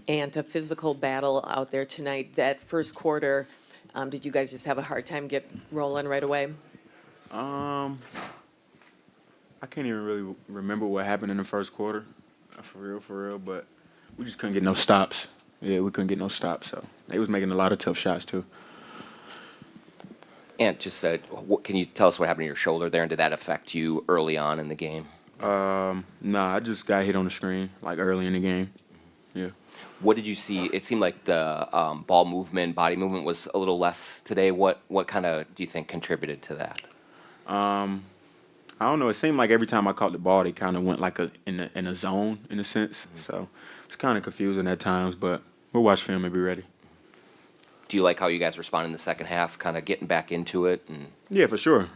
and a physical battle out there tonight. That first quarter, did you guys just have a hard time get rolling right away? Um, I can't even really remember what happened in the first quarter, for real. But we just couldn't get no stops. Yeah, we couldn't get no stops. So they was making a lot of tough shots too. And just can you tell us what happened to your shoulder there, and did that affect you early on in the game? Nah, I just got hit on the screen like early in the game. Yeah. What did you see? It seemed like the ball movement, body movement was a little less today. What kind of do you think contributed to that? Um, I don't know. It seemed like every time I caught the ball, they kind of went like in a zone in a sense. So it's kind of confusing at times, but we'll watch film and be ready. Do you like how you guys responded in the second half, kind of getting back into it? And Yeah, for sure.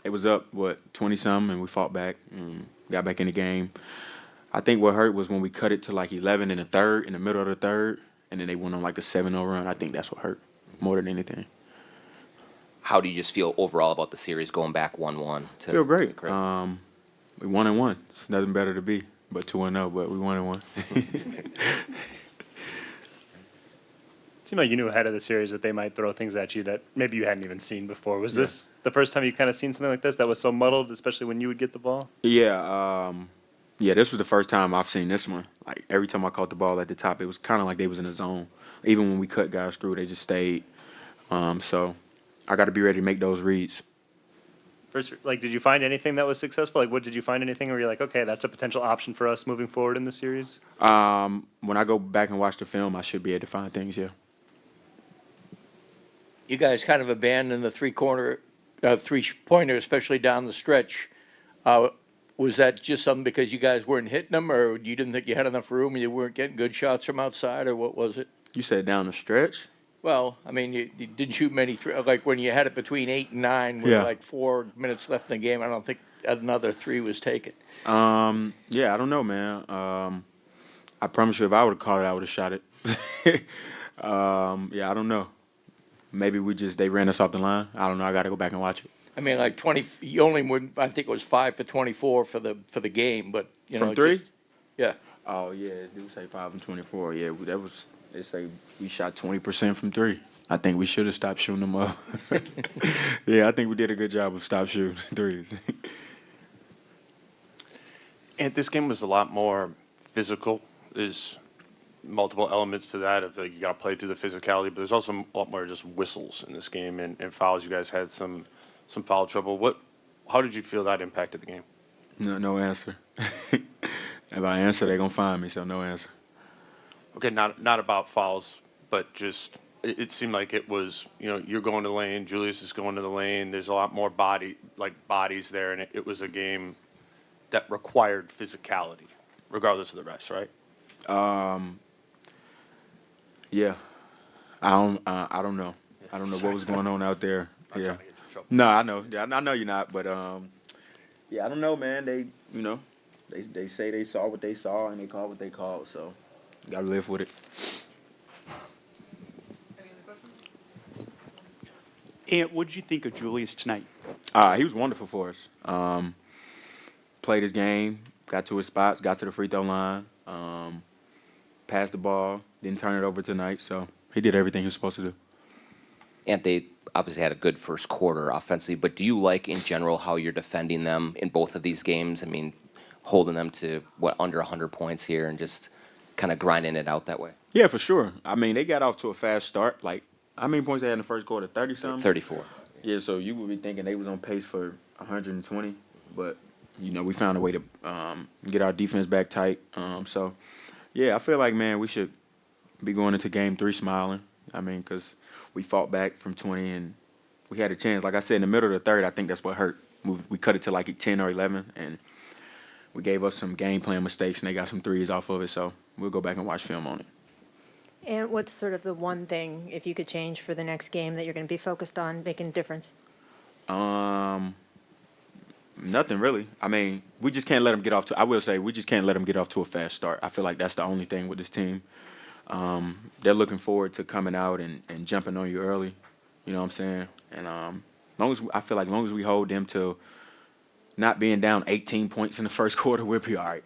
It was up 20 something, and we fought back and got back in the game. I think what hurt was when we cut it to like 11 in the third, in the middle of the third, and then they went on like a 7-0 run. I think that's what hurt more than anything. how do you just feel overall about the series going back 1-1? Feel great. We 1-1. It's nothing better to be, but 2-0. But we 1-1. It seemed like you knew ahead of the series that they might throw things at you that maybe you hadn't even seen before. Was this the first time you kind of seen something like this that was so muddled, especially when you would get the ball? Yeah. Yeah. This was the first time I've seen this one. Like every time I caught the ball at the top, it was kind of like they was in a zone. Even when we cut guys through, they just stayed. So I got to be ready to make those reads. First, like, did you find anything that was successful? Like, what did you find anything where you're like, okay, that's a potential option for us moving forward in the series? When I go back and watch the film, I should be able to find things. Yeah. You guys kind of abandoned the three-pointer, especially down the stretch. Was that just something because you guys weren't hitting them, or you didn't think you had enough room and you weren't getting good shots from outside, or what was it? You said down the stretch. Well, I mean, you didn't shoot many, like when you had it between 8 and 9 with Yeah. like 4 minutes left in the game, I don't think another three was taken. Yeah, I don't know, man. I promise you, if I would have caught it, I would have shot it. Yeah, I don't know. Maybe they ran us off the line. I don't know. I got to go back and watch it. I mean, like 20, you only went, I think it was 5 for 24 for the game, but, you know. From three? Yeah. Oh yeah, it do say 5 and 24. Yeah, that was. They say we shot 20% from three. I think we should have stopped shooting them up. Yeah, I think we did a good job of stop shooting threes. And this game was a lot more physical. There's multiple elements to that. Of like you got to play through the physicality, but there's also a lot more just whistles in this game and fouls. You guys had some foul trouble. How did you feel that impacted the game? No answer. If I answer, they're gonna find me. So no answer. Okay, not about fouls, but just it seemed like it was, you're going to the lane, Julius is going to the lane. There's a lot more bodies there, and it was a game that required physicality, regardless of the refs, right? Yeah, I don't know. I don't know what was going on out there. I'm Yeah. trying to get you in trouble. No, I know. Yeah, I know you're not. But yeah, I don't know, man. They say they saw what they saw and they called what they called. So, gotta live with it. And what did you think of Julius tonight? He was wonderful for us. Played his game, got to his spots, got to the free throw line, passed the ball, didn't turn it over tonight. So he did everything he was supposed to do. And they obviously had a good first quarter offensively, but do you like in general how you're defending them in both of these games? I mean, holding them to under 100 points here and just kind of grinding it out that way. Yeah, for sure. I mean, they got off to a fast start. Like, how many points they had in the first quarter? 30 something. 34. Yeah, so you would be thinking they was on pace for 120, but we found a way to get our defense back tight. So yeah, I feel like, man, we should be going into game 3 smiling. I mean, because we fought back from 20 and we had a chance. Like I said, in the middle of the third, I think that's what hurt. We cut it to like 10 or 11, and we gave us some game plan mistakes, and they got some threes off of it. So we'll go back and watch film on it. And what's sort of the one thing, if you could change for the next game, that you're going to be focused on making a difference? Nothing really. I mean, we just can't let them get off to. I will say we just can't let them get off to a fast start. I feel like that's the only thing with this team. They're looking forward to coming out and jumping on you early. You know what I'm saying? And as long as we hold them to not being down 18 points in the first quarter, we'll be all right.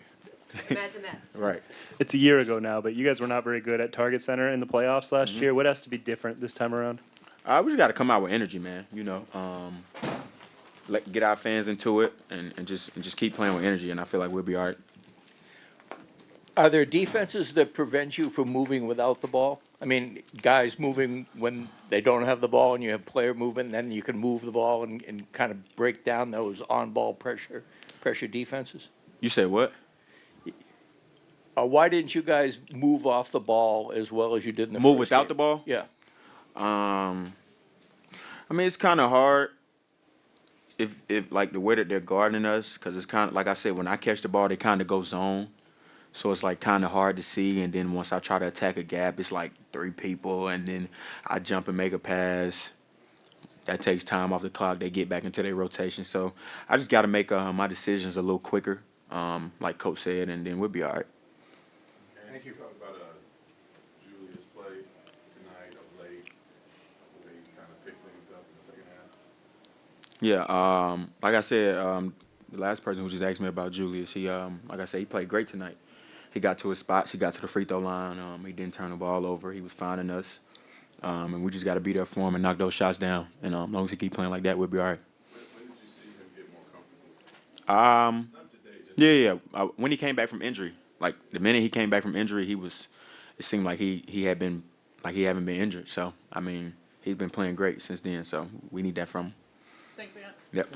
Imagine that. Right. It's a year ago now, but you guys were not very good at target center in the playoffs last year. What has to be different this time around? We just got to come out with energy, man. Get our fans into it and just keep playing with energy, and I feel like we'll be all right. Are there defenses that prevent you from moving without the ball? I mean, guys moving when they don't have the ball and you have player movement, then you can move the ball and kind of break down those on-ball pressure defenses? You say what? Why didn't you guys move off the ball as well as you did in the Move first without game? the ball? Yeah. I mean, it's kind of hard if like the way that they're guarding us, because it's kind of like I said, when I catch the ball, they kind of go zone. So it's like kind of hard to see, and then once I try to attack a gap, it's like 3 people, and then I jump and make a pass. That takes time off the clock. They get back into their rotation, so I just got to make my decisions a little quicker, like Coach said, and then we'll be all right. Thank you. Talk about Julius' play tonight of late, the way he kind of picked things up in the second half. Yeah, like I said, the last person who just asked me about Julius, he, like I said, he played great tonight. He got to his spots. He got to the free throw line. He didn't turn the ball over. He was finding us, and we just got to be there for him and knock those shots down. And as long as he keep playing like that, we'll be all right. When did you see him get more comfortable? Not today, just Yeah. When he came back from injury, like the minute he came back from injury, it seemed like he had been like he haven't been injured. So I mean, he's been playing great since then. So we need that from him. Thanks, man. Yep.